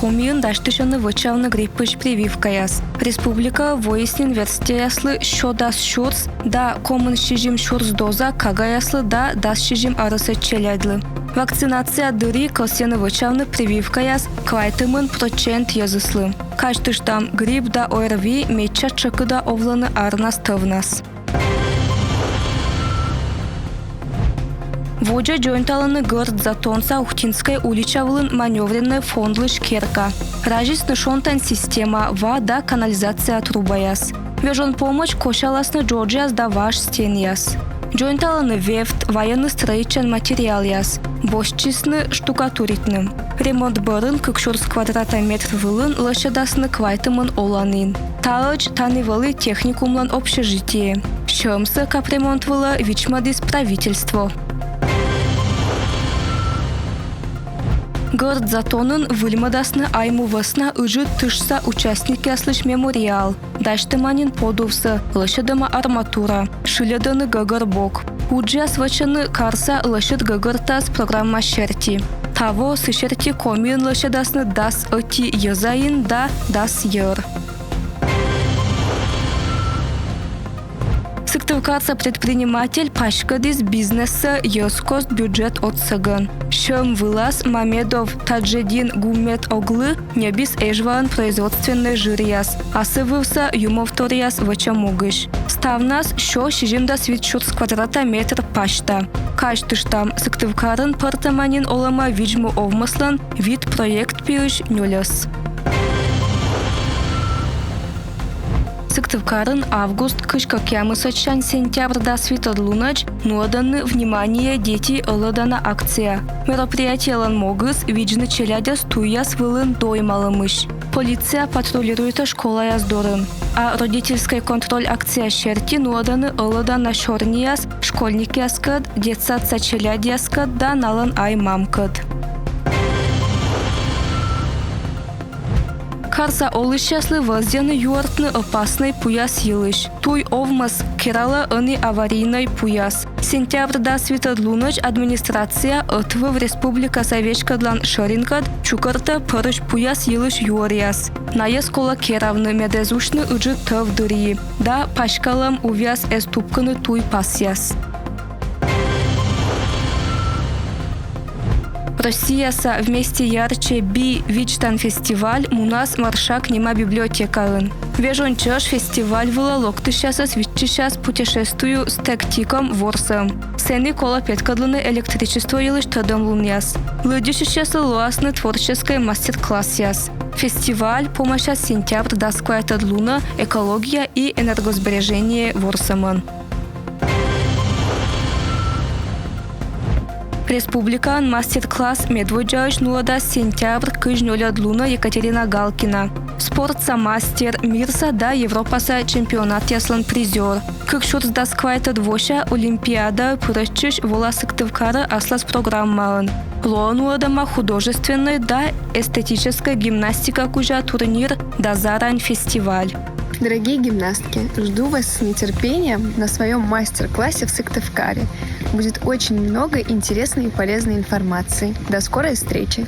комиын даштышаны вычавны гриппыш прививкаяс. Республика воиснин верстияслы щодас щурс, да комын шижим щурс доза кагаяслы да дас шижим арысы челядлы. Вакцинация дыри кылсены вычавны прививкаяс квайтымын процент языслы. Каштыштам грипп да ОРВИ меча чыкыда овланы арнас тывнас. Воджа джойнталаны гырд затонса Ухтинской уличавлын маневренный фондлы шкерка. Ражис нышонтан система вода канализация трубаяс. Вежон помощь кошаласны Джорджиас да ваш стеньяс. Джойнталаны вефт военный строительный материал яс. Босчисны штукатуритным. Ремонт барын кыкшурс квадрата метр вылын лошадасны квайтымын оланын. Таыч танывалы техникумлан общежитие. Шымсы капремонт выла вичмадис правительство. Гырд затонын выльмадасны айму васна ыжы тышса участники аслыш мемориал. Даштыманин подувсы, лышадыма арматура, шылядыны гагар-бок. Уджас вачаны карса лышад гагар-тас программа шерти. Таво сышерти комин лышадасны дас ыти язайын да дас йыр. Сыктывкарса предприниматель пашкадис бизнеса ёскост бюджет от саган. Шым вылаз Мамедов Таджедин Гумет Оглы небис эжван производственный жиряс, асывывса юмовторяс вачамогыш. Ставнас шо шижимда свитшурс квадрата метр пашта. Каштыштам Сыктывкарын партаманин олама виджму овмыслан вид проект пирыш нюляс. Сыктывкарын август кышка кямысачан сентябрь да свитодлунач нуаданы внимание дети ылыдана акция. Мероприятие лан могыз виджны челядя стуяс вылын доймалымыш. Полиция патрулирует школа яздорын. А родительский контроль акция шерти нуаданы ылыдана шорнияс школьники яскад, детсадца челядя яскад да налан ай мамкад. Карса олышяслы воздяны юартны опасный пуяс йылыш. Туй овмас керала аны аварийный пуяс. Сентябрьда свитодлунач администрация отвы в республика Советскадлан шаринкад чукарта парыш пуяс йылыш юаряс. Наяс кола керавны медезушны ыджы тывдырии. Да пашкалам увяз эступканы туй пасяс. Россияса вместе ярче би вичтан фестиваль мунас маршак нема библиотекалын. Вежон чаш фестиваль выла локтышаса свитчищас путешествую с тактиком ворсом. Сени кола петкадлыны электричество йылыш тадам луньяс. Лыдишищасы луасны творческий мастер-класс яс. Фестиваль помоща сентябрь дасквайтад луна экология и энергосбережение ворсаман. Республикан мастер-класс медводжач нуада сентябрь кыжнёляд луна Екатерина Галкина. Спортса мастер мирса да Европаса чемпионат яслан призер. Кыкшурс дасквайта двоша олимпиада пырышчыш вола Сыктывкары аслас программаын. Лоануадама художественный да эстетическая гимнастика кужа турнир да зарань фестиваль. Дорогие гимнастки, жду вас с нетерпением на своем мастер-классе в Сыктывкаре. Будет очень много интересной и полезной информации. До скорой встречи!